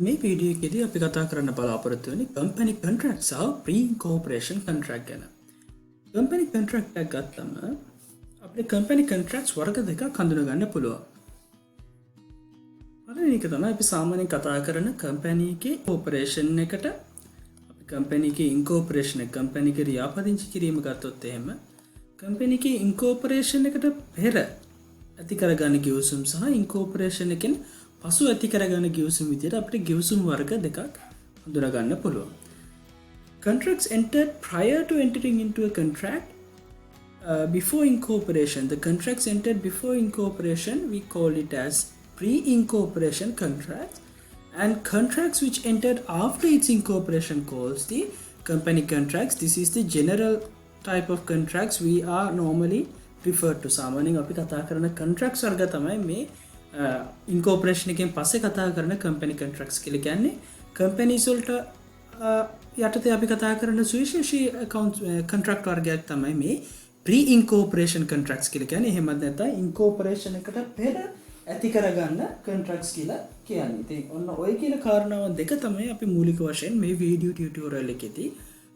මේ වීඩියෝ එකේදී අපි කතා කරන්න බලාපොරොත්තු වෙන්නේ කම්පැනි කොන්ට්‍රැක්ට් සහ ප්‍රී ඉන්කෝපරේෂන් කොන්ට්‍රැක්ට් ගැන. කම්පැනි කොන්ට්‍රැක්ට් එකක් ගත්තම අපිට කම්පැනි කොන්ට්‍රැක්ට්ස් වර්ග දෙකක් හඳුනා ගන්න පුළුවන්. පළවෙනි එක තමයි අපි සාමාන්‍යයෙන් කතා කරන කම්පැනි එකේ ඔපරේෂන් එකට අපි කම්පැනි එකේ ඉන්කෝපරේෂන් එක කම්පැනි එකේ රියාපදිංචි කිරීම ගත්තොත් එහෙම කම්පැනි එකේ ඉන්කෝපරේෂන් එකට පෙර ඇති කරගන්න ගිවිසුම් සහ ඉන්කෝපරේෂන් එකෙන් පසු ඇති කරගන්න ගිවිසුම් විදිහට අපිට ගිවිසුම් වර්ග දෙකක් හඳුනා ගන්න පුළුවන්. Contracts entered prior to entering into a contract before incorporation. The contracts entered before incorporation, we call it as pre-incorporation contracts, and contracts which entered after its incorporation calls the company contracts. This is the general type of contracts we are normally referred to. සාමාන්‍යයෙන් අපි කතා කරන contracts වර්ග තමයි මේ ඉන්කෝපරේෂන් එකෙන් පස්සේ කතා කරන කම්පැනි කොන්ට්‍රැක්ට්ස් කියලා කියන්නේ. කම්පැනිස් වලට යටතේ අපි කතා කරන සුවිශේෂී කොන්ට්‍රැක්ට් වර්ගයක් තමයි මේ ප්‍රී ඉන්කෝපරේෂන් කොන්ට්‍රැක්ට්ස් කියලා කියන්නේ. එහෙමත් නැත්නම් ඉන්කෝපරේෂන් එකට පෙර ඇති කරගන්න කොන්ට්‍රැක්ට්ස් කියලා කියන්නේ. ඉතින් ඔන්න ඔය කියන කාරණාවන් දෙක තමයි අපි මූලික වශයෙන් මේ වීඩියෝ ටියුටෝරියල් එකේදී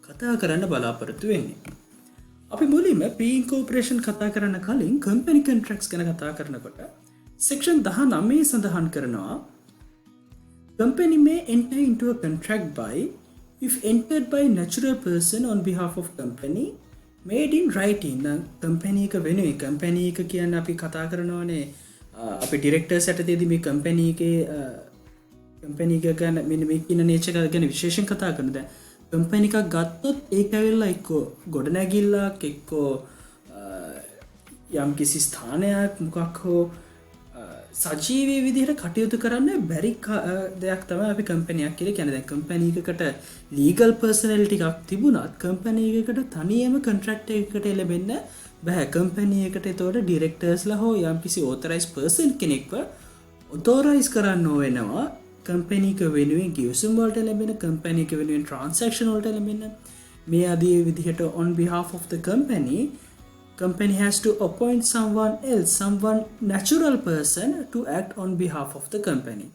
කතා කරන්න බලාපොරොත්තු වෙන්නේ. අපි මුලින්ම ප්‍රී ඉන්කෝපරේෂන් කතා කරන්න කලින් කම්පැනි කොන්ට්‍රැක්ට්ස් ගැන කතා කරනකොට Section 19 සඳහන් කරනවා company may enter into a contract by if entered by natural person on behalf of company made in writing. නම් company එක වෙනුවෙන් company එක කියන්නේ අපි කතා කරනවානේ අපි directors යටතේදී මේ company එකේ company එක ගැන මෙන්න මේ කියන nature එක ගැන විශේෂයෙන් කතා කරනවා. දැන් company එකක් ගත්තොත් ඒක ඇවිල්ලා එක්කෝ ගොඩනැගිල්ලක් එක්කෝ යම් කිසි ස්ථානයක් මොකක් හෝ සජීවී විදිහට කටයුතු කරන්න බැරි දෙයක් තමයි අපි කම්පැනියක් කියලා කියන්නේ. දැන් කම්පැනි එකකට ලීගල් පර්සනැලිටි එකක් තිබුණත් කම්පැනි එකකට තනියම කොන්ට්‍රැක්ට් එකකට එළඹෙන්න බෑ. කම්පැනි එකට ඒතකොට ඩිරෙක්ටර්ස්ලා හෝ යම්කිසි ඕතරයිස් පර්සන් කෙනෙක්ව ඔතොරයිස් කරන්න වෙනවා කම්පැනි එක වෙනුවෙන් ගිවිසුම් වලට ලැබෙන කම්පැනි එක වෙනුවෙන් ට්‍රාන්සැක්ෂන් වලට ලැබෙන මේ ආදී විදිහට on behalf of the company has to appoint someone else, someone natural person to act on behalf of the company.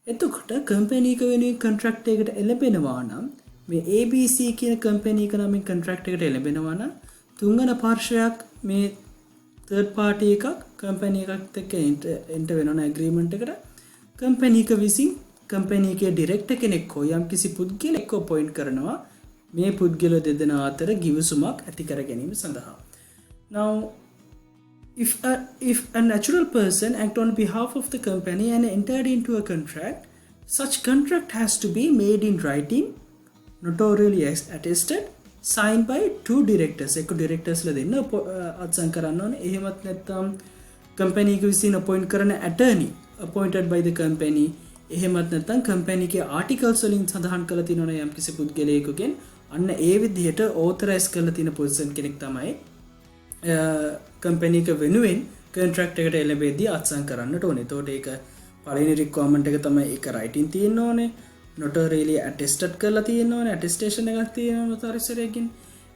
එතකොට company එක වෙනුවෙන් contract එකකට එළඹෙනවා නම් මේ ABC කියන company එක නමින් contract එකට එළඹෙනවා නම් තුන්වන පාර්ශ්වයක් මේ third party එකක් company එකත් එක්ක enter වෙනවා agreement එකට. company එක විසින් company එකේ director කෙනෙක් හෝ යම්කිසි පුද්ගලෙක් appoint කරනවා මේ පුද්ගල දෙදෙනා අතර ගිවිසුමක් ඇති කර ගැනීම සඳහා. Now, if a natural person act on behalf of the company and entered into a contract, such contract has to be made in writing, notorially attested, signed by two directors. එක directors ලා දෙන්න අත්සන් කරන්න ඕනේ. එහෙමත් නැත්නම් company එක විසින් appoint කරන attorney appointed by the company. එහෙමත් නැත්නම් company එකේ articles වලින් සඳහන් කරලා තියෙනවා යම් කිසි පුද්ගලයෙකුගෙන් අන්න ඒ විදිහට authorize කරලා තියෙන person කෙනෙක් තමයි කම්පැනි එක වෙනුවෙන් කොන්ට්‍රැක්ට් එකට එළඹෙද්දී අත්සන් කරන්නට ඕනේ. එතකොට ඒක පළවෙනි රික්වයර්මන්ට් එක තමයි ඒක රයිටින් තියෙන්න ඕනේ. notorially attested කරලා තියෙන්න ඕනේ. attestation එකක් තියෙනවා notarizerකින්.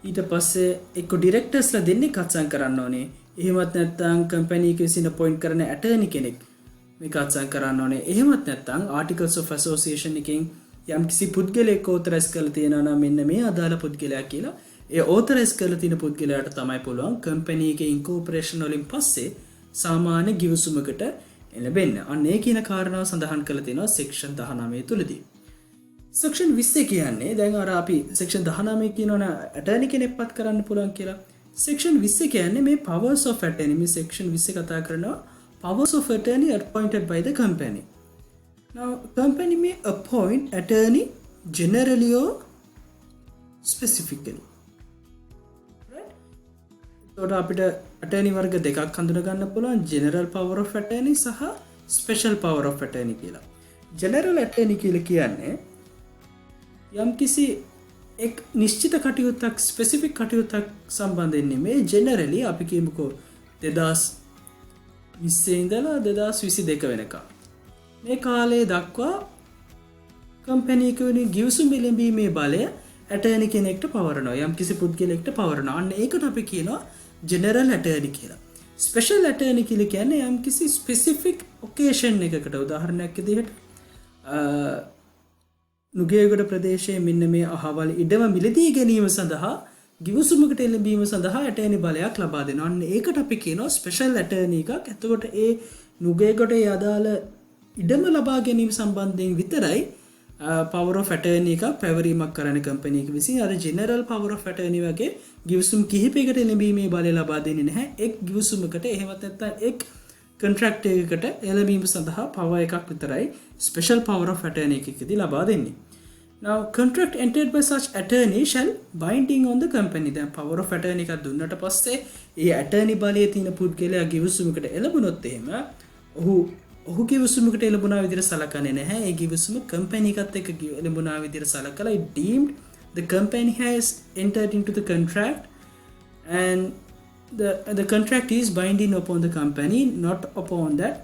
ඊට පස්සේ එක්ක ඩිරෙක්ටර්ස්ලා දෙන්නෙක් අත්සන් කරන්න ඕනේ. එහෙමත් නැත්නම් කම්පැනි එක විසින් අපොයින්ට් කරන ඇටර්නි කෙනෙක් මේක අත්සන් කරන්න ඕනේ. එහෙමත් නැත්නම් articles of association එකෙන් යම්කිසි පුද්ගලයෙක් authorize කරලා තියෙනවා නම් මෙන්න මේ අදාළ පුද්ගලයා කියලා ඒ authorize කරලා තියෙන පුද්ගලයාට තමයි පුළුවන් කම්පැනි එකේ ඉන්කෝපරේෂන් වලින් පස්සේ සාමාන්‍ය ගිවිසුමකට එළඹෙන්න. අන්න ඒ කියන කාරණාව සඳහන් කරලා තියෙනවා section 19 තුලදී. section 20 කියන්නේ දැන් අර අපි section 19 කියනවනේ attorney කෙනෙක්පත් කරන්න පුළුවන් කියලා. section 20 කියන්නේ මේ powers of attorney. මේ section 20 කතා කරනවා powers of attorney appointed by the company. Now company may appoint attorney generally or specifically. තොට අපිට ඇටර්නි වර්ග දෙකක් හඳුනා ගන්න පුළුවන් general power of attorney සහ special power of attorney කියලා. general attorney කියලා කියන්නේ යම්කිසි එක් නිශ්චිත කටයුත්තක් specific කටයුත්තක් සම්බන්ධයෙන් නෙමෙයි generally අපි කියමුකෝ 2020 ඉඳලා 2022 වෙනකම් මේ කාලයේ දක්වා කම්පැනි එක වෙනුවෙන් ගිවිසුම් එළඹීමේ බලය ඇටර්නි කෙනෙක්ට පවරනවා. යම්කිසි පුද්ගලයෙක්ට පවරනවා. අන්න ඒකට අපි කියනවා general attorney කියලා. special attorney කියලා කියන්නේ යම්කිසි specific occasion එකකට උදාහරණයක් විදිහට නුගේගොඩ ප්‍රදේශයේ මෙන්න මේ අහවල් ඉඩම මිලදී ගැනීම සඳහා ගිවිසුමකට එළඹීම සඳහා ඇටර්නි බලයක් ලබා දෙනවා. අන්න ඒකට අපි කියනවා ස්පෙෂල් ඇටර්නි එකක්. එතකොට ඒ නුගේගොඩේ අදාළ ඉඩම ලබා ගැනීම සම්බන්ධයෙන් විතරයි power of attorney එකක් පැවරීමක් කරන කම්පැනි එක විසින්. අර general power of attorney වගේ ගිවිසුම් කිහිපයකට එළඹීමේ බලය ලබා දෙන්නේ නැහැ. එක් ගිවිසුමකට එහෙමත් නැත්නම් එක් contract එකකට එළඹීම සඳහා power එකක් විතරයි special power of attorney එකකදී ලබා දෙන්නේ. Now contract entered by such attorney shall binding on the company. දැන් power of attorney එකක් දුන්නට පස්සේ ඒ attorney බලයේ තියෙන පුද්ගලයා ගිවිසුමකට එළඹුණොත් එහෙම ඔහු ගිවිසුමකට එළඹුණා විදිහට සලකන්නේ නැහැ. ඒ ගිවිසුම කම්පැනි එකත් එක්ක එළඹුණා විදිහට සලකලා it deemed the company has entered into the contract and the contract is binding upon the company not upon that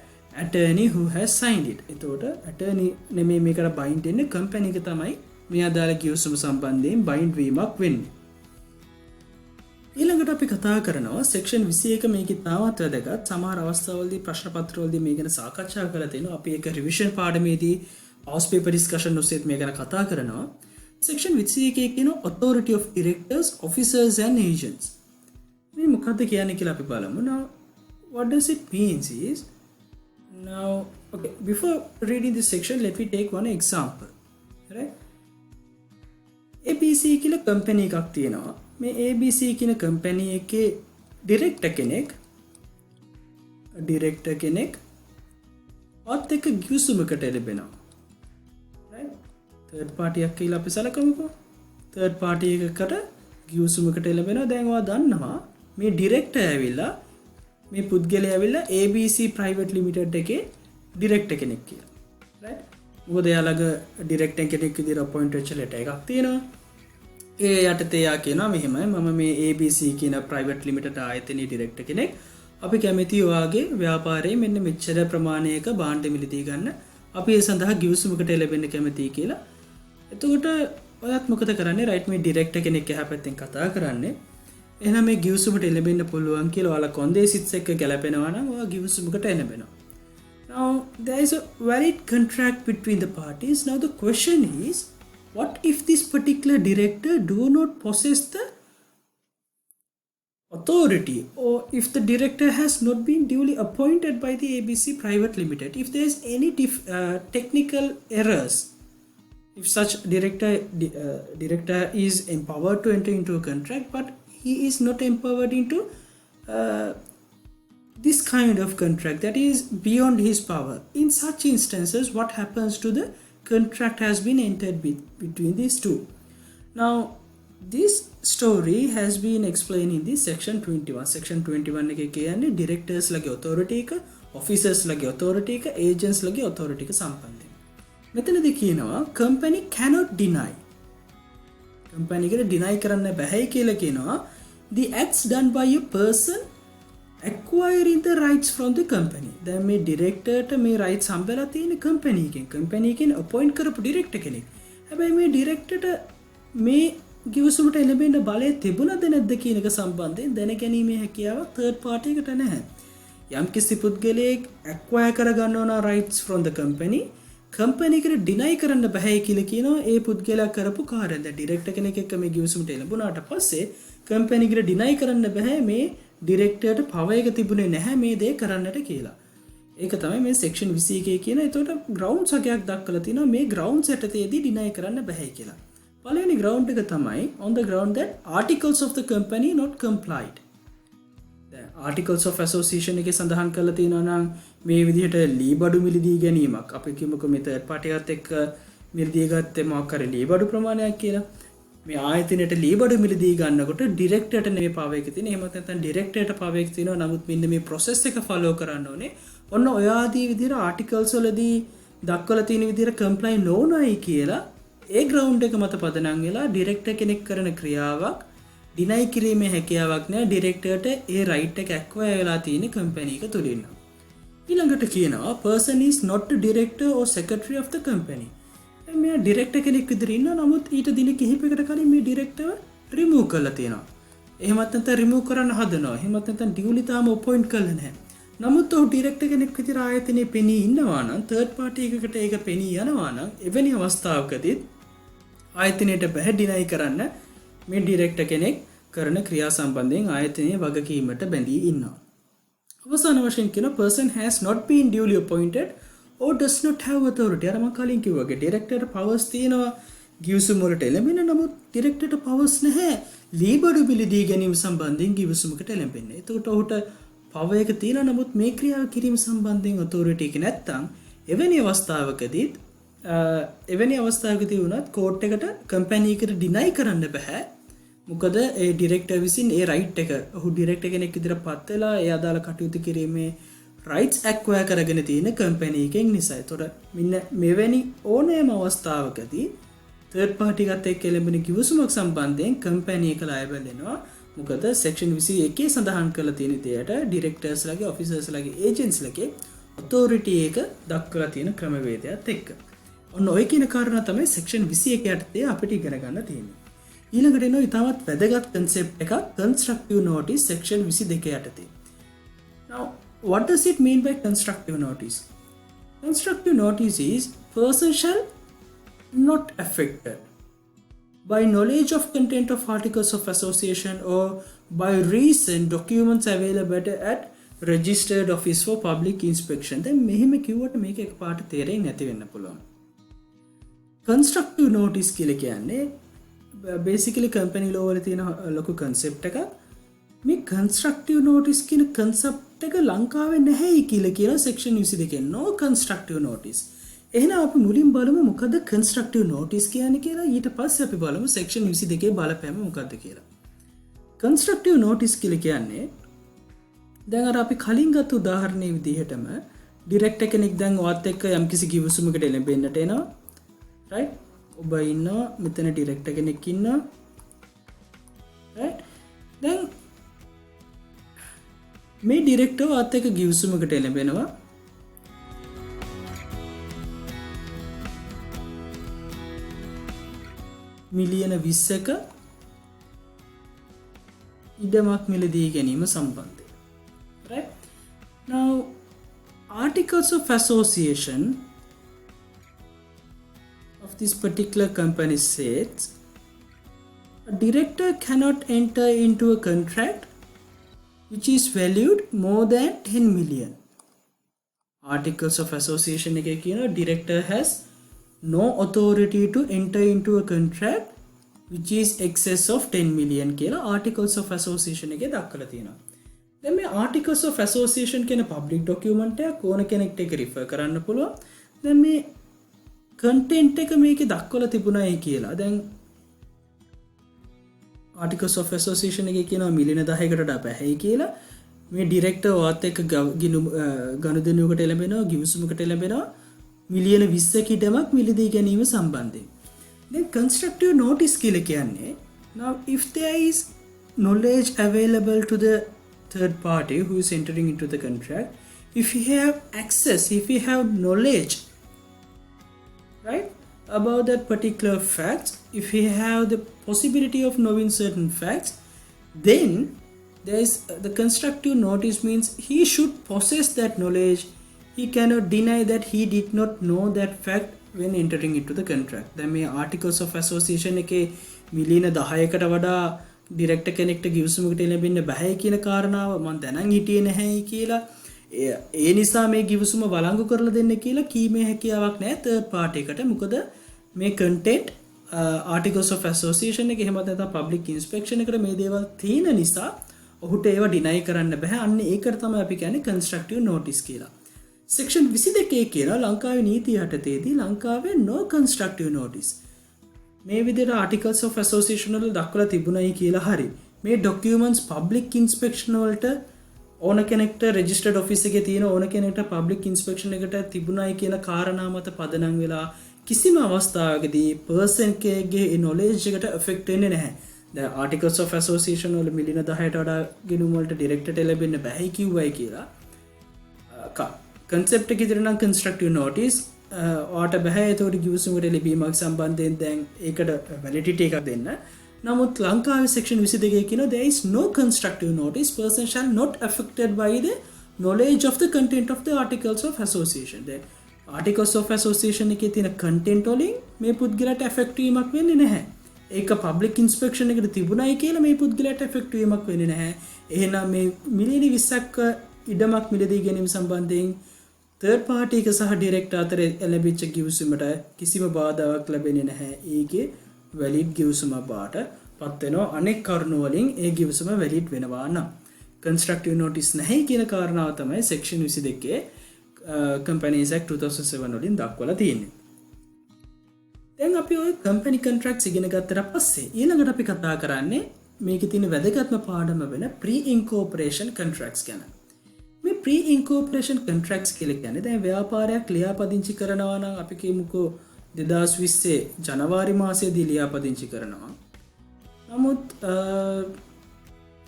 attorney who has signed it. එතකොට attorney නෙමෙයි මේකට bind වෙන්නේ, company එක තමයි මේ අදාළ ගිවිසුම සම්බන්ධයෙන් bind වීමක් වෙන්නේ. ඊළඟට අපි කතා කරනවා section 21 මේකේ තාමත් වැදගත්. සමහර අවස්ථාවලදී ප්‍රශ්න පත්‍රවලදී මේ ගැන සාකච්ඡා කරලා තිනවා. අපි ඒක revision පාඩමේදී house paper discussion ඔස්සේත් මේ ගැන කතා කරනවා. section 21 කියන authority of directors, officers and agents. මේ මොකක්ද කියන්නේ කියලා අපි බලමු. Now what does it means is, now okay, before reading this section let me take one example, right? ABC කියලා company එකක් තියෙනවා. මේ ABC කියන company එකේ director කෙනෙක් ඔත් එක්ක ගිවිසුමකට එළඹෙනවා. right? third party එකක් කියලා අපි සලකමුකෝ. third party එකකට ගිවිසුමකට එළඹෙනවා. දැන් ඔයා දන්නවා මේ director ඇවිල්ලා මේ පුද්ගලයා ඇවිල්ලා ABC private limited එකේ director කෙනෙක් කියලා. right? මොකද එයාලග director කෙනෙක් විදිහට appoint වෙච්ච letter එකක් තියෙනවා. ඒ යටතේ යා කියනවා මෙහෙමයි මම මේ ABC කියන private limited ආයතනයේ director කෙනෙක්. අපි කැමති ඔයාගේ ව්‍යාපාරයේ මෙන්න මෙච්චර ප්‍රමාණයක භාණ්ඩ මිලදී ගන්න. අපි ඒ සඳහා ගිවිසුමකට එළඹෙන්න කැමතියි කියලා. එතකොට ඔයත් මොකද කරන්නේ? right, මේ director කෙනෙක් එහා පැත්තෙන් කතා කරන්නේ. එහෙනම් මේ ගිවිසුමට එළඹෙන්න පුළුවන් කියලා ඔයාලා කොන්දේසිට්ස් එක්ක ගැලපෙනවා නම් ඔයා ගිවිසුමකට එළඹෙනවා. Now there is a valid contract between the parties. Now the question is, what if this particular director do not possess the authority, or if the director has not been duly appointed by the ABC Private Limited? If there is any technical errors, if such director is empowered to enter into a contract, but he is not empowered into this kind of contract that is beyond his power. In such instances, what happens to the contract has been entered between these two? Now this story has been explained in this section 21. Section 21 එකේ කියන්නේ directors ලගේ authority එක, officers ලගේ authority එක, agents ලගේ authority එක සම්බන්ධයෙන්. මෙතනදී කියනවා company cannot deny. company එකට deny කරන්න බෑ කියලා කියනවා the acts done by a person acquiring the rights from the company. දැන් මේ directorට මේ rights හම්බෙලා තියෙන company එකෙන් appoint කරපු director කෙනෙක්. හැබැයි මේ directorට මේ ගිවිසුමට එළඹෙන්න බලය තිබුණද නැද්ද කියන එක සම්බන්ධයෙන් දැනගැනීමේ හැකියාව third party එකට නැහැ. යම් කිසි පුද්ගලයෙක් acquire කරගන්න ඕන rights from the company එකට deny කරන්න බෑ කියලා කියනවා ඒ පුද්ගලයා කරපු කාර්යය. දැන් director කෙනෙක් එක්ක මේ ගිවිසුමට එළඹුණාට පස්සේ company එකට deny කරන්න බෑ මේ ඩිරෙක්ටර්ට පවර් එක තිබුණේ නැහැ මේ දේ කරන්නට කියලා. ඒක තමයි මේ section 21 කියන. ඒතකොට grounds වගේක් දක්වලා තිනවා මේ grounds යටතේදී deny කරන්න බෑ කියලා. පළවෙනි ground එක තමයි on the ground that articles of the company not complied. දැන් articles of association එකේ සඳහන් කරලා තියෙනවා නම් මේ විදිහට ලී බඩු මිලදී ගැනීමක් අපි කියමුකෝ මේ third party එකත් එක්ක මිලදී ගත්තේ මොකක් හරි ලී බඩු ප්‍රමාණයක් කියලා. මේ ආයතනයට ලී බඩු මිලදී ගන්නකොට ඩිරෙක්ටර්ට නෙමෙයි පවර් එක තියෙන්නේ. එහෙම නැත්නම් ඩිරෙක්ටර්ට පවර් එක තියෙනවා. නමුත් මෙන්න මේ process එක follow කරන්න ඕනේ. ඔන්න ඔය ආදී විදිහට articles වලදී දක්වලා තියෙන විදිහට comply නොවුනයි කියලා ඒ ground එක මත පදනම් වෙලා ඩිරෙක්ටර් කෙනෙක් කරන ක්‍රියාවක් deny කිරීමේ හැකියාවක් නැහැ ඩිරෙක්ටර්ට ඒ right එක acquire වෙලා තියෙන company එක තුලින්. ඊළඟට කියනවා person is not the director or secretary of the company. මේ ඩිරෙක්ටර් කෙනෙක් විදිහට ඉන්නවා. නමුත් ඊට දින කිහිපයකට කලින් මේ ඩිරෙක්ටර්ව රිමූව් කරලා තියෙනවා. එහෙමත් නැත්නම් රිමූව් කරන්න හදනවා. එහෙමත් නැත්නම් ඩියුලි තාම අපොයින්ට් කරලා නැහැ. නමුත් ඔහු ඩිරෙක්ටර් කෙනෙක් විදිහට ආයතනයේ පෙනී ඉන්නවා නම් third party එකකට ඒක පෙනී යනවා නම් එවැනි අවස්ථාවකදී ආයතනයට බැහැ ඩිනයි කරන්න මේ ඩිරෙක්ටර් කෙනෙක් කරන ක්‍රියා සම්බන්ධයෙන් ආයතනයේ වගකීමට බැඳී ඉන්නවා. අවසාන වශයෙන් කියන person has not been duly appointed or does not have authority. අර මම කලින් කිව්වා වගේ ඩිරෙක්ටර්ට powers තියෙනවා ගිවිසුම වලට එළඹෙන, නමුත් ඩිරෙක්ටර්ට powers නැහැ ලීබඩු බිලි දී ගැනීම සම්බන්ධයෙන් ගිවිසුමකට එළඹෙන්න. එතකොට ඔහුට power එක තියෙනවා, නමුත් මේ ක්‍රියාව කිරීම සම්බන්ධයෙන් authority එක නැත්තම් එවැනි අවස්ථාවකදී වුණත් කෝට් එකට කම්පැනි එකට ඩිනයි කරන්න බෑ. මොකද ඒ ඩිරෙක්ටර් විසින් ඒ රයිට් එක ඔහු ඩිරෙක්ටර් කෙනෙක් විදිහට පත් වෙලා ඒ අදාළ කටයුතු කිරීමේ රයිට්ස් ඇක්වයර් කරගෙන තියෙන කම්පැනි එකෙන් නිසා. ඒතොර මෙන්න මෙවැනි ඕනෑම අවස්ථාවකදී තර්ඩ් පාර්ටි එකත් එක්ක එළඹෙන කිවිසුමක් සම්බන්ධයෙන් කම්පැනි එක ලයබල් වෙනවා. මොකද සෙක්ෂන් 21 සඳහන් කරලා තියෙන දෙයට ඩිරෙක්ටර්ස්ලාගේ ඔෆිසර්ස්ලාගේ ඒජන්ට්ස්ලාගේ ඔතොරිටි එක දක්වලා තියෙන ක්‍රමවේදයත් එක්ක. ඔන්න ඔය කියන කාරණා තමයි සෙක්ෂන් 21 යටතේ අපිට ඉගෙන ගන්න තියෙන්නේ. ඊළඟට එනවා ඉතාමත් වැදගත් concept එකක් constructive notice section 22 යටතේ. Now what does it mean by constructive notice? Constructive notice is person shall not affected by knowledge of content of articles of association or by recent documents available at registered office for public inspection. දැන් මෙහෙම කිව්වට මේක එකපාරට තේරෙන්නේ නැති වෙන්න පුළුවන්. constructive notice කියලා කියන්නේ basically company law වල තියෙන ලොකු concept එකක්. මේ constructive notice කියන concept එක ලංකාවේ නැහැයි කියලා කියන section 22 no constructive notice. එහෙනම් අපි මුලින් බලමු මොකද constructive notice කියන්නේ කියලා. ඊට පස්සේ අපි බලමු section 22 බලපෑම මොකද්ද කියලා. constructive notice කියලා කියන්නේ දැන් අර අපි කලින් ගත්ත උදාහරණයේ විදිහටම ඩිරෙක්ටර් කෙනෙක් දැන් ඔයත් එක්ක යම්කිසි කිවිසුමකට එළඹෙන්නට එනවා. right? ඔබ ඉන්නවා මෙතන ඩිරෙක්ටර් කෙනෙක් ඉන්නවා. right? දැන් මේ ඩිරෙක්ටර් ඔයත් එක්ක කිවිසුමකට එළඹෙනවා. මිලියන 20ක ඉඩමක් මිලදී ගැනීම සම්බන්ධයෙන්. right? Now articles of association of this particular company says a director cannot enter into a contract which is valued more than 10 million. Articles of association එකේ කියන director has no authority to enter into a contract which is excess of 10 million කියලා articles of association එකේ දක්වලා තියෙනවා. දැන් මේ articles of association කියන public document එක ඕන කෙනෙක්ට ඒක refer කරන්න පුළුවන්. දැන් මේ content එක මේකේ දක්වලා තිබුණායි කියලා. දැන් articles of association එකේ කියනවා මිලියන 10කට වඩා බැහැයි කියලා. මේ director වත් එක්ක ගනුදෙනුවකට එළඹෙනවා, ගිවිසුමකට එළඹෙනවා මිලියන 20ක ඉඩමක් මිලදී ගැනීම සම්බන්ධයෙන්. then constructive notice කියලා කියන්නේ now if there is knowledge available to the third party who is entering into the contract, if he have access, if he have knowledge, right, about that particular facts, if he have the possibility of knowing certain facts, then there is the constructive notice means he should possess that knowledge. He cannot deny that he did not know that fact when entering into the contract. දැන් මේ articles of association එකේ මිලියන 10කට වඩා director කෙනෙක්ට ගිවිසුමකට එළඹෙන්න බෑ කියන කාරණාව මම දැනන් හිටියේ නැහැයි කියලා. ඒ නිසා මේ ගිවිසුම වළංගු කරලා දෙන්න කියලා කීමේ හැකියාවක් නැහැ third party එකට. මොකද මේ content articles of association එක එහෙම නැත්නම් public inspection එකට මේ දේවල් තියෙන නිසා ඔහුට ඒවා deny කරන්න බෑ. අන්න ඒකට තමයි අපි කියන්නේ constructive notice කියලා. section 22 කියන ලංකාවේ නීතිය යටතේදී ලංකාවේ no constructive notice මේ විදිහට articles of association වල දක්වලා තිබුණයි කියලා හරි මේ documents public inspection වලට ඕන කෙනෙක්ට registered office එකේ තියෙන ඕන කෙනෙක්ට public inspection එකට තිබුණයි කියන කාරණා මත පදනම් වෙලා කිසිම අවස්ථාවකදී person කෙනෙක්ගේ knowledge එකට affect වෙන්නේ නැහැ. දැන් articles of association වල මිලියන 10ට වඩා ගෙනුම් වලට ඩිරෙක්ටර්ට ලැබෙන්න බැහැ කිව්වයි කියලා concept එක ඉදිරිය නම් constructive notice ඔයාට බෑ ඒතකොට ගිවිසුමකට ලැබීමක් සම්බන්ධයෙන් දැන් ඒකට validity එකක් දෙන්න. නමුත් ලංකාවේ section 22 කියනවා there is no constructive notice, person shall not affected by the knowledge of the content of the articles of association. Articles of association එකේ තියෙන කන්ටෙන්ට් වලින් මේ පුද්ගලයාට ඇෆෙක්ට් වීමක් වෙන්නේ නැහැ. ඒක පබ්ලික් ඉන්ස්පෙක්ෂන් එකට තිබුණයි කියලා මේ පුද්ගලයාට ඇෆෙක්ට් වීමක් වෙන්නේ නැහැ. එහෙනම් මේ මිලියන 20ක් ඉඩමක් මිලදී ගැනීම සම්බන්ධයෙන් third party එක සහ ඩිරෙක්ටර් අතර ලැබිච්ච ගිවිසුමට කිසිම බාධාවක් ලැබෙන්නේ නැහැ. ඒකේ වැලිඩ් ගිවිසුමක් බාට පත් වෙනවා. අනෙක් කරුණු වලින් ඒ ගිවිසුම වැලිඩ් වෙනවා නම් කන්ස්ට්‍රක්ටිව් නොටිස් නැහැ කියන කාරණාව තමයි සෙක්ෂන් 22 Companies Act 2007 වලින් දක්වලා තියෙන්නේ. දැන් අපි ඔය කම්පැනි කොන්ට්‍රැක්ට්ස් ඉගෙන ගත්තට පස්සේ ඊළඟට අපි කතා කරන්නේ මේකේ තියෙන වැදගත්ම පාඩම වෙන ප්‍රී ඉන්කෝපරේෂන් කොන්ට්‍රැක්ට්ස් ගැන. මේ ප්‍රී ඉන්කෝපරේෂන් කොන්ට්‍රැක්ට්ස් කියලා කියන්නේ දැන් ව්‍යාපාරයක් ලියාපදිංචි කරනවා නම් අපි කියමුකෝ 2020 ජනවාරි මාසයේදී ලියාපදිංචි කරනවා. නමුත්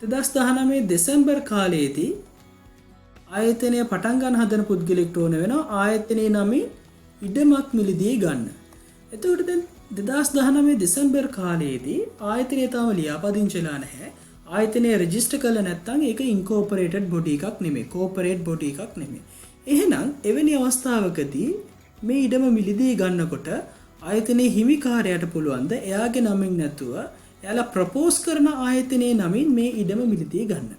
2019 දෙසැම්බර් කාලයේදී ආයතනය පටන් ගන්න හදන පුද්ගලෙක්ට ඕන වෙනවා ආයතනයේ නමින් ඉඩමක් මිලදී ගන්න. එතකොට දැන් 2019 දෙසැම්බර් කාලයේදී ආයතනය තාම ලියාපදිංචිලා නැහැ. ආයතනය රෙජිස්ටර් කරලා නැත්නම් ඒක ඉන්කෝපරේටඩ් බොඩි එකක් නෙමෙයි, කෝපරේට් බොඩි එකක් නෙමෙයි. එහෙනම් එවැනි අවස්ථාවකදී මේ ඉඩම මිලදී ගන්නකොට ආයතනයේ හිමිකාරයාට පුළුවන් ද එයාගේ නමින් නැතුව එයාලා ප්‍රොපෝස් කරන ආයතනයේ නමින් මේ ඉඩම මිලදී ගන්න.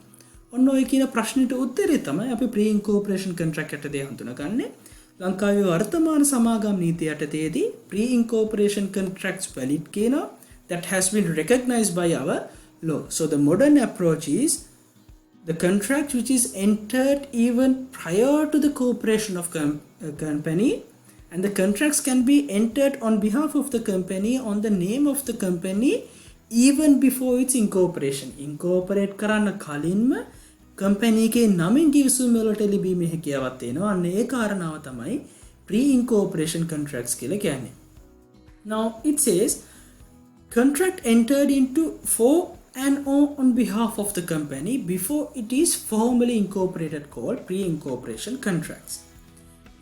ඔන්න ඔය කියන ප්‍රශ්නෙට උත්තරේ තමයි අපි ප්‍රී ඉන්කෝපරේෂන් කොන්ට්‍රැක්ට් යටතේ හඳුනගන්නේ. ලංකාවේ වර්තමාන සමාගම් නීතිය යටතේදී ප්‍රී ඉන්කෝපරේෂන් කොන්ට්‍රැක්ට්ස් valid කියනවා that has been recognized by our law. So the modern approach is the contract which is entered even prior to the corporation of company, and the contracts can be entered on behalf of the company on the name of the company even before its incorporation. Incorporate කරන්න කලින්ම company එකේ නමින් ගිවිසුම් වලට ලිබීමේ හැකියාවක් තියෙනවා. අන්න ඒ කාරණාව තමයි pre-incorporation contracts කියලා කියන්නේ. Now it says contract entered into for and on behalf of the company before it is formally incorporated called pre-incorporation contracts.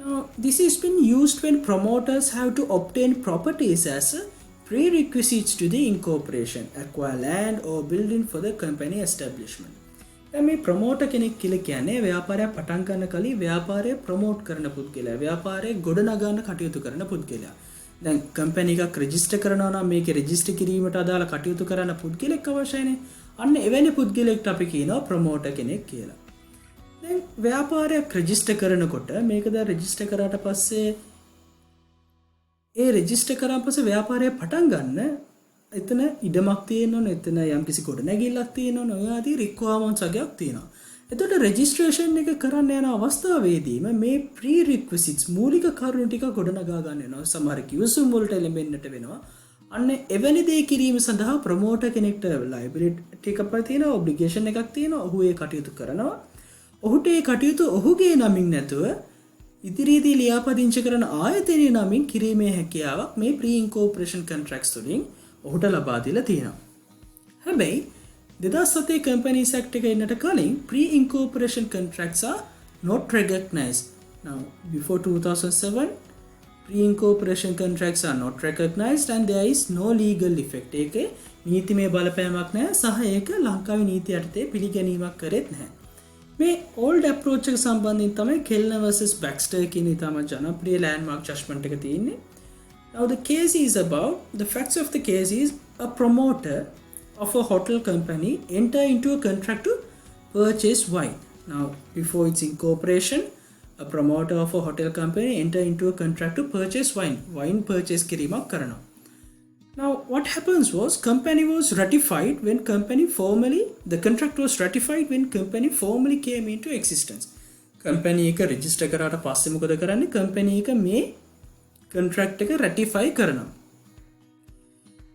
Now this has been used when promoters have to obtain properties as prerequisites to the incorporation, acquire land or building for the company establishment. දැන් මේ ප්‍රොමෝටර් කෙනෙක් කියලා කියන්නේ ව්‍යාපාරයක් පටන් ගන්න කලින් ව්‍යාපාරය ප්‍රොමෝට් කරන පුද්ගලයා, ව්‍යාපාරය ගොඩනගන්න කටයුතු කරන පුද්ගලයා. දැන් කම්පැනි එකක් රෙජිස්ටර් කරනවා නම් මේකේ රෙජිස්ටර් කිරීමට අදාළ කටයුතු කරන පුද්ගලෙක් අවශ්‍යයිනේ. අන්න එවැනි පුද්ගලෙක්ට අපි කියනවා ප්‍රොමෝටර් කෙනෙක් කියලා. දැන් ව්‍යාපාරයක් රෙජිස්ටර් කරනකොට මේක දැන් රෙජිස්ටර් කරාට පස්සේ ඒ රෙජිස්ටර් කරාන් පස්සේ ව්‍යාපාරය පටන් ගන්න එතන ඉඩමක් තියෙනවනේ, එතන යම්කිසි ගොඩනැගිල්ලක් තියෙනවනේ, ඔය ආදී රික්වයර්මන්ට්ස් වගේක් තියෙනවා. එතකොට රෙජිස්ට්‍රේෂන් එක කරන්න යන අවස්ථාවේදීම මේ ප්‍රීරික්විසිට්ස් මූලික කරුණු ටික ගොඩනගා ගන්න වෙනවා. සමහර කිවිසුම් වලට එළඹෙන්නට වෙනවා. අන්න එවැනි දේ කිරීම සඳහා ප්‍රොමෝටර් කෙනෙක්ට ලයබිලිටි එකක් තියෙනවා, ඔබ්ලිගේෂන් එකක් තියෙනවා. ඔහු ඒ කටයුතු කරනවා. ඔහුට ඒ කටයුතු ඔහුගේ නමින් නැතුව ඉදිරියේදී ලියාපදිංචි කරන ආයතනයේ නමින් කිරීමේ හැකියාවක් මේ ප්‍රී ඉන්කෝපරේෂන් කොන්ට්‍රැක්ට්ස් වලින් ඔහුට ලබා දීලා තියෙනවා. හැබැයි 2007 Companies Act එක එන්නට කලින් pre-incorporation contracts are not recognized. Now before 2007 pre-incorporation contracts are not recognized and there is no legal effect. ඒකේ නීතිමය බලපෑමක් නැහැ සහ ඒක ලංකාවේ නීතිය යටතේ පිළිගැනීමක් කරෙත් නැහැ. මේ old approach එක සම්බන්ධයෙන් තමයි Kellner versus Baxter කියන ඉතාම ජනප්‍රිය landmark judgment එක තියෙන්නේ. Now the case is about, the facts of the case is a promoter of a hotel company enter into a contract to purchase wine. Now before its incorporation, a promoter of a hotel company enter into a contract to purchase wine purchase කිරීමක් කරනවා. Now what happens was company was ratified when the contract was ratified when company formally came into existence. company එක register කරාට පස්සේ මොකද කරන්නේ? company එක මේ contract එක ratify කරනවා.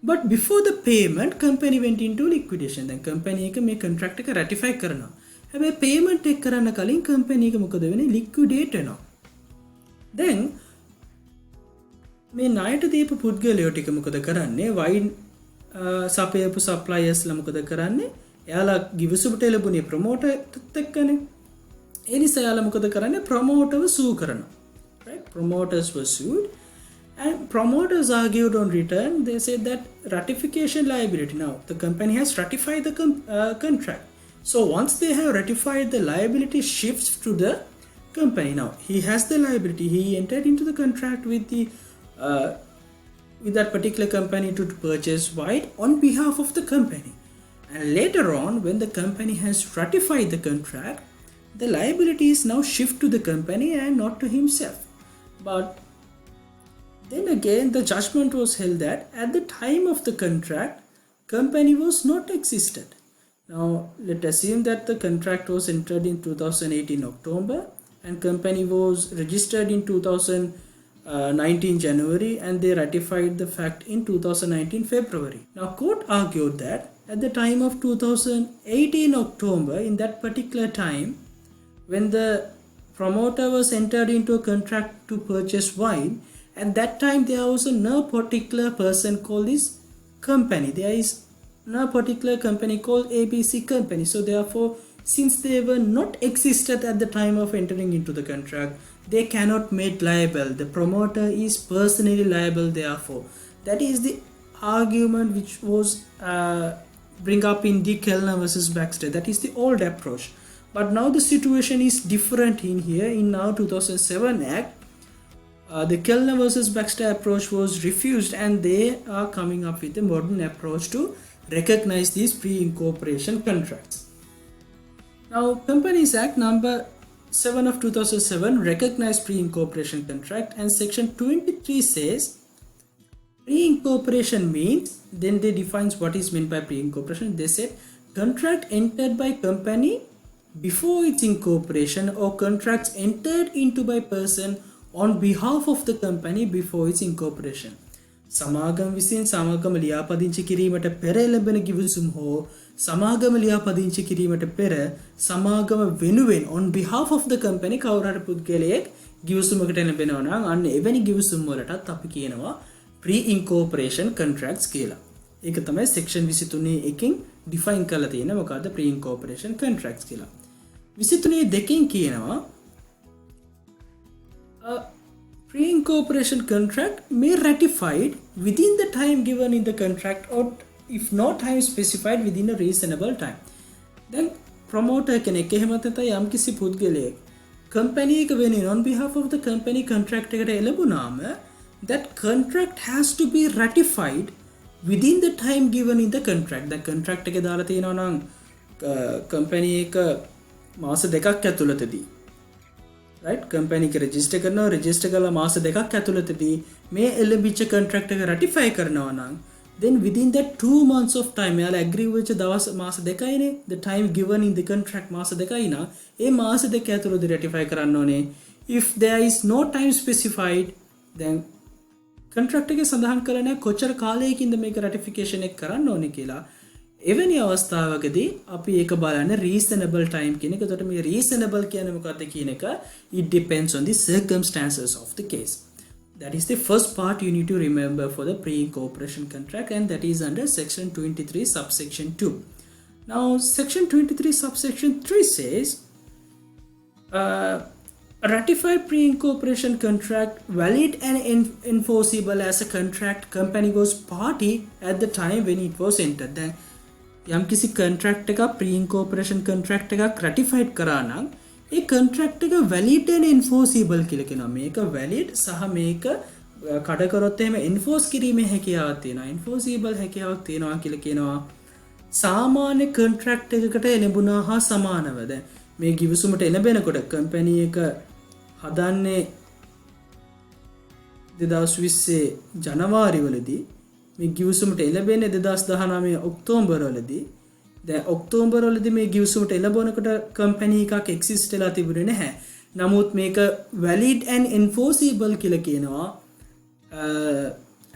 But before the payment, company went into liquidation. Then company එක මේ contract එක ratify කරනවා. හැබැයි payment එක කරන්න කලින් company එක මොකද වෙන්නේ? liquidate වෙනවා. Then මේ ණයට දීපු පුද්ගලයෝ ටික මොකද කරන්නේ? wine සපයපු suppliers ලා මොකද කරන්නේ? එයාලා ගිවිසුමට ලැබුණේ promoter එක්කනේ. ඒ නිසා එයාලා මොකද කරන්නේ? promoterව sue කරනවා. Right? Promoters were sued. And promoters argued on return, they said that ratification liability. Now, the company has ratified the contract. So, once they have ratified, the liability shifts to the company. Now he has the liability. He entered into the contract with the with that particular company to purchase wine on behalf of the company. And later on, when the company has ratified the contract, the liability is now shift to the company and not to himself. But then again, the judgment was held that at the time of the contract, company was not existed. Now let's assume that the contract was entered in 2018 October and company was registered in 2019 January, and they ratified the fact in 2019 February. Now court argued that at the time of 2018 October, in that particular time, when the promoter was entered into a contract to purchase wine, at that time there was no particular person called this company. There is no particular company called ABC company. So therefore, since they were not existed at the time of entering into the contract, they cannot made liable. The promoter is personally liable. Therefore, that is the argument which was bring up in the Kellner versus Baxter. That is the old approach. But now the situation is different in here. In now 2007 Act, the Kellner versus Baxter approach was refused, and they are coming up with a modern approach to recognize these pre-incorporation contracts. Now, Companies Act number 7 of 2007 recognized pre-incorporation contract, and section 23 says pre-incorporation means, then they defines what is meant by pre-incorporation. They said contract entered by company before its incorporation, or contracts entered into by person on behalf of the company before its incorporation. සමාගම විසින් සමාගම ලියාපදිංචි කිරීමට පෙර ලැබෙන ගිවිසුම් හෝ සමාගම ලියාපදිංචි කිරීමට පෙර සමාගම වෙනුවෙන් on behalf of the company කවුරු හරි පුද්ගලයෙක් ගිවිසුමකට ලැබෙනවා නම් අන්න එවැනි ගිවිසුම් වලටත් අපි කියනවා pre-incorporation contracts කියලා. ඒක තමයි section 23 එකකින් define කරලා තියෙන්නේ මොකද්ද pre-incorporation contracts කියලා. 23 දෙකකින් කියනවා pre-incorporation contract may ratified within the time given in the contract, or if no time specified within a reasonable time. Then promoter කෙනෙක් එහෙම නැත්නම් යම් කිසි පුද්ගලයෙක් company එක වෙනුවෙන් on behalf of the company contract එකට එළඹුණාම, that contract has to be ratified within the time given in the contract. The contract එකේ දාලා තියෙනවා නම් company එක මාස දෙකක් ඇතුළතදී, right, company එක register කරනවා, register කරලා මාස දෙකක් ඇතුළතදී මේ එළඹිච්ච contract එක ratify කරනවා නම්, then within that 2 months of time යාලා agree වෙච්ච දවස් මාස දෙකයිනේ, the time given in the contract මාස දෙකයි නා, ඒ මාස දෙක ඇතුළතදී ratify කරන්න ඕනේ. If there is no time specified, then contract එකේ සඳහන් කරලා නැහැ කොච්චර කාලයකින්ද මේක ratification එක කරන්න ඕනේ කියලා. එවැනි අවස්ථාවකදී අපි ඒක බලන්න reasonable time කියන එක. එතකොට මේ reasonable කියන්නේ මොකක්ද කියන එක, it depends on the circumstances of the case. That is the first part you need to remember for the pre-incorporation contract, and that is under section 23 subsection 2. Now section 23 subsection 3 says a ratified pre-incorporation contract valid and enforceable as a contract company was party at the time when it was entered. Then යම් කිසි contract එකක් pre-incorporation contract එකක් ratified කරා නම් ඒ contract එක valid and enforceable කියලා කියනවා. මේක valid සහ මේක කඩ කරොත් එහෙම enforce කිරීමේ හැකියාවක් තියෙනවා. enforceable හැකියාවක් තියෙනවා කියලා කියනවා. සාමාන්‍ය contract එකකට එළඹුණා හා සමානව. දැන් මේ ගිවිසුමට එළඹෙනකොට company එක හදන්නේ 2020 ජනවාරි වලදී, මේ ගිවිසුමට එළඹෙන්නේ 2019 ඔක්තෝබර් වලදී. දැන් ඔක්තෝබර් වලදී මේ ගිවිසුමට එළඹනකොට කම්පැනි එකක් එක්සිස්ට් වෙලා තිබුණේ නැහැ. නමුත් මේක valid and enforceable කියලා කියනවා.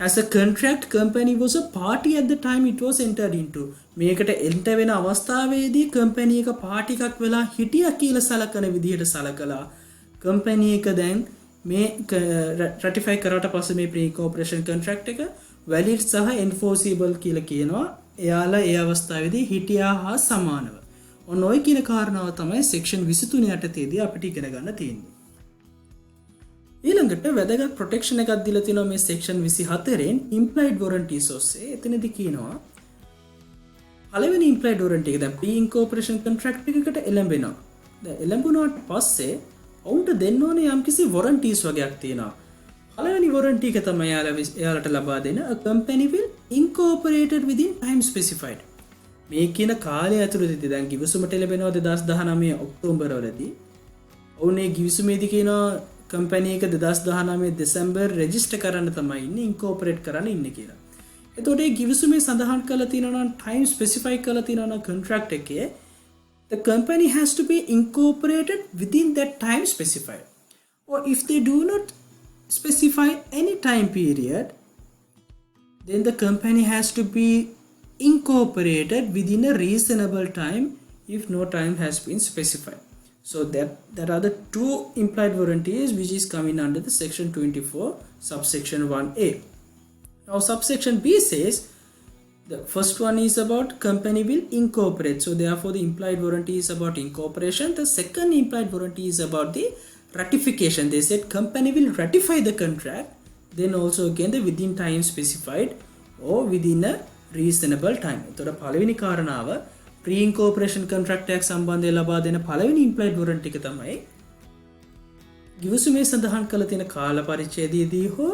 As a contract, company was a party at the time it was entered into. මේකට enter වෙන අවස්ථාවේදී කම්පැනි එක පාටි එකක් වෙලා හිටියා කියලා සලකන විදිහට සලකලා කම්පැනි එක දැන් මේ ratify කරාට පස්සේ මේ pre-incorporation contract එක valid සහ enforceable කියලා කියනවා. එයාලා ඒ අවස්ථාවේදී හිටියා හා සමානව. ඔන්න ඔය කියන කාරණාව තමයි section 23 යටතේදී අපිට ඉගෙන ගන්න තියෙන්නේ. ඊළඟට වැදගත් protection එකක් දීලා තිනවා මේ section 24 න් implied warranties ඔස්සේ. එතනදී කියනවා පළවෙනි implied warranty එක දැන් pre-incorporation contract එකකට එළඹෙනවා. දැන් එළඹුණාට පස්සේ ඔවුන්ට දෙන්න ඕනේ යම්කිසි warranties වගේක් තියෙනවා. පළවෙනි warranty එක තමයි එයාලට ලබා දෙන a company will incorporated within time specified. මේ කියන කාලය ඇතුළතදී දැන් ගිවිසුමට ලැබෙනවා 2019 ඔක්තෝබර් වලදී. ඔවුන් ඒ ගිවිසුමේදී කියනවා කම්පැනි එක 2019 දෙසැම්බර් රෙජිස්ටර් කරන්න තමයි ඉන්නේ ඉන්කෝපරේට් කරන්න ඉන්නේ කියලා. එතකොට ඒ ගිවිසුමේ සඳහන් කරලා තියෙනවා නම් time specify කරලා තියෙනවා නම් contract එකේ the company has to be incorporated within that time specified. Or if they do not specify any time period, then the company has to be incorporated within a reasonable time if no time has been specified. So that are the two implied warranties which is coming under the section 24 subsection 1a. Now subsection b says the first one is about company will incorporate. So therefore the implied warranty is about incorporation. The second implied warranty is about the ratification. They said company will ratify the contract, then also again the within time specified or within a reasonable time. එතකොට පළවෙනි කාරණාව pre incorporation contract එකක් සම්බන්ධයෙන් ලබා දෙන පළවෙනි implied warranty එක තමයි ගිවිසුමේ සඳහන් කළ තියෙන කාල පරිච්ඡේදයේදී හෝ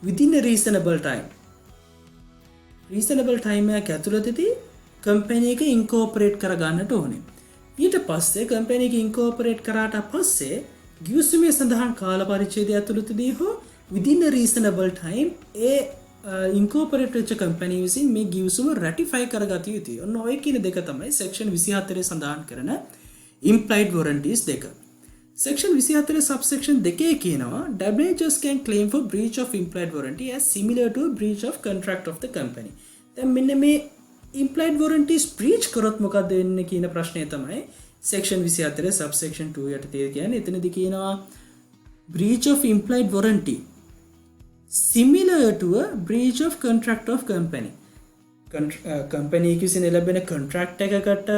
within a reasonable time. reasonable time එකක් ඇතුළතදී company එක incorporate කරගන්නට ඕනේ. ඊට පස්සේ company එක incorporate කරාට පස්සේ ගිවිසුමේ සඳහන් කාල පරිච්ඡේදය ඇතුළතදී හෝ within a reasonable time A incorporate වෙච්ච company විසින් මේ ගිවිසුම ratify කරගත යුතුයි. ඔන්න ඔය කියන දෙක තමයි section 24 සඳහන් කරන implied warranties දෙක. section 24 subsection 2 කියනවා damages can claim for breach of implied warranty as similar to a breach of contract of the company. දැන් මෙන්න මේ implied warranties breach කරොත් මොකද වෙන්නේ කියන ප්‍රශ්නය තමයි section 24 subsection 2 යටතේ කියන්නේ. එතනදී කියනවා breach of implied warranty similar to a breach of contract of company. company එක විසින් ලැබෙන contract එකකට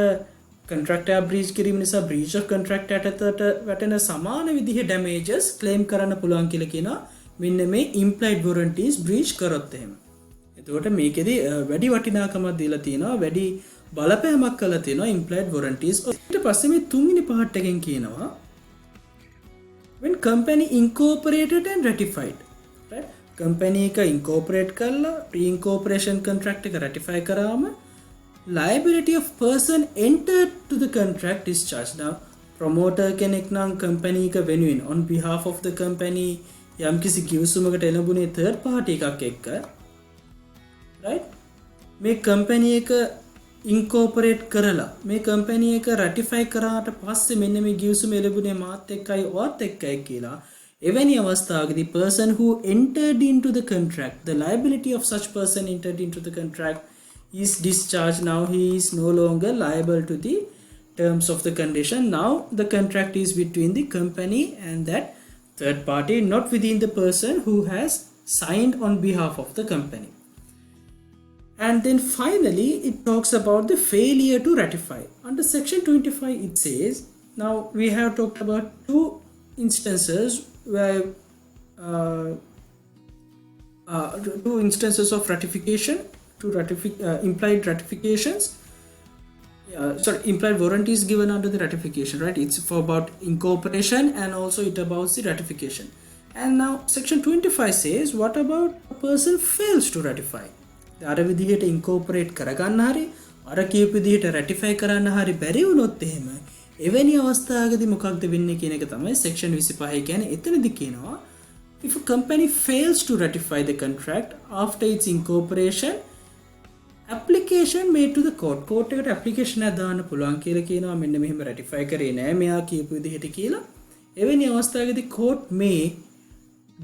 contract එක breach කිරීම නිසා breach of contract යටතට වැටෙන සමාන විදිහේ damages claim කරන්න පුළුවන් කියලා කියනවා මෙන්න මේ implied warranties breach කරොත් එහෙම. එතකොට මේකෙදි වැඩි වටිනාකමක් දීලා තියෙනවා, වැඩි බලපෑමක් කරලා තියෙනවා implied warranties. ඊට පස්සේ මේ තුන්වෙනි part එකෙන් කියනවා when company incorporated and ratified. right? company එක incorporate කරලා pre-incorporation contract එක ratify කරාම liability of person entered to the contract discharged. Now promoter කෙනෙක් නම් company එක වෙනුවෙන් on behalf of the company යම්කිසි ගිවිසුමකට එළඹුණේ third party එකක් එක්ක right මේ company එක incorporate කරලා මේ company එක ratify කරාට පස්සේ මෙන්න මේ ගිවිසුම එළඹුණේ මාත් එක්කයි ඔයත් එක්කයි කියලා එවැනි අවස්ථාවකදී person who entered into the contract, the liability of such person entered into the contract is discharged. Now he is no longer liable to the terms of the condition. Now the contract is between the company and that third party, not within the person who has signed on behalf of the company. And then finally it talks about the failure to ratify. Under section 25 it says, now we have talked about two instances where two instances of ratification, implied ratifications, implied warranties given under the ratification, right? It's for about incorporation and also it about the ratification. And now section 25 says, what about a person fails to ratify? අර විදිහට incorporate කරගන්න හරි අර කියපු විදිහට ratify කරන්න හරි බැරි වුණොත් එහෙම එවැනි අවස්ථාවකදී මොකක්ද වෙන්නේ කියන එක තමයි section 25 කියන්නේ. එතනදී කියනවා if a company fails to ratify the contract after its incorporation, application made to the court එකට application එක දාන්න පුළුවන් කියලා කියනවා. මෙන්න මෙහෙම ratify කරේ නෑ මෙයා කියපු විදිහට කියලා. එවැනි අවස්ථාවකදී court may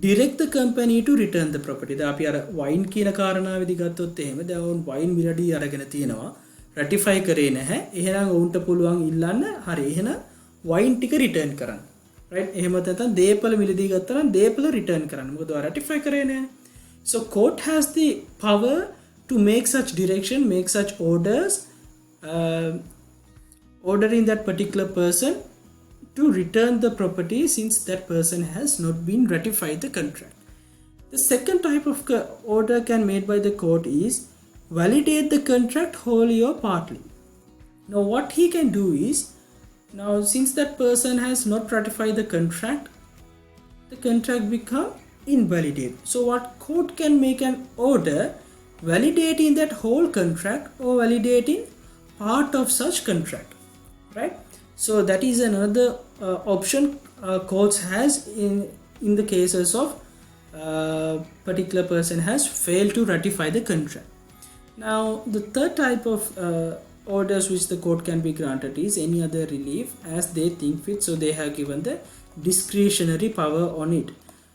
direct the company to return the property. දැන් අපි අර wine කියන කාරණාවේදී ගත්තොත් එහෙම දැන් වුන් wine මිලදී අරගෙන තියෙනවා ratify කරේ නැහැ. එහෙනම් උන්ට පුළුවන් ඉල්ලන්න හරි එහෙනම් wine ටික return කරන්න. right? එහෙම නැත්නම් දීපල මිලදී ගත්තා නම් දීපල return කරන්න. මොකද ඔයා ratify කරේ නැහැ. So court has the power to make such direction, make such orders, ordering that particular person to return the property since that person has not been ratified the contract. The second type of order can made by the court is validate the contract wholly or partly. Now what he can do is Now, since that person has not ratified the contract become invalid. So what court can make an order validating that whole contract or validating part of such contract, right? So that is another option courts has in the cases of particular person has failed to ratify the contract. Now the third type of orders which the court can be granted is any other relief as they think fit. So they have given the discretionary power on it.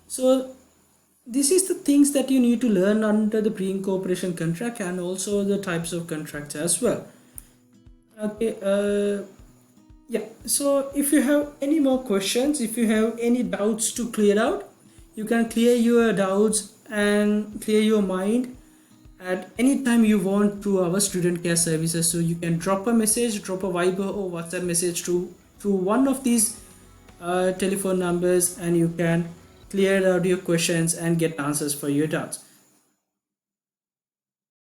So this is the things that you need to learn under the pre-incorporation contract and also the types of contracts as well. Okay, yeah, so if you have any more questions, if you have any doubts to clear out, you can clear your doubts and clear your mind at any time you want through our student care services. So you can drop a message, drop a Viber or WhatsApp message through one of these telephone numbers, and you can clear out your questions and get answers for your doubts.